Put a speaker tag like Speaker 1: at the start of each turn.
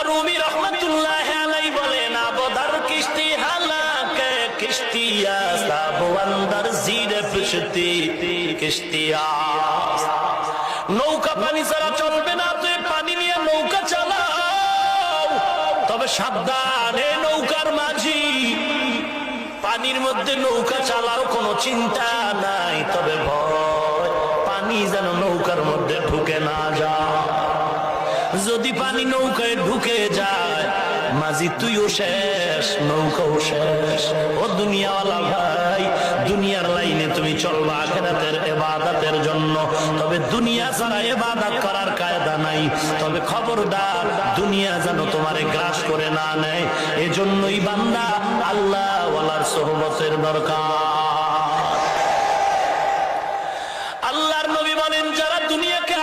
Speaker 1: রুমি রাহমাতুল্লাহি আলাইহি বলেন আবদার কিস্তি হালাকে কিস্তিয়া সাব আন্দার জিরে ফিশতি কিস্তিয়া নৌকা পানি ছাড়া চলবে না তুই পানি নিয়ে নৌকা চালাও তবে সাবধান এই নৌকার মাঝি পানির মধ্যে নৌকা চালাও কোনো চিন্তা নাই তবে ভয় পানি যেন নৌকার মধ্যে ঢুকে না যায় যদি পানি নৌকায় ঢুকে যায় মাঝি তুইও শেষ নৌকাও শেষ ও দুনিয়াওয়ালা ভাই দুনিয়ার লাইনে তুমি চলবা আখিরাতের ইবাদতের জন্য তবে দুনিয়া ছাড়া ইবাদত করার কায়দা নাই তবে খবরদার দুনিয়া যেন তোমারে গ্রাস করে না নেয় এজন্যই বান্দা আল্লাহ ওয়ালার সোহবতের দরকার আল্লাহর নবী বলেন যারা দুনিয়াকে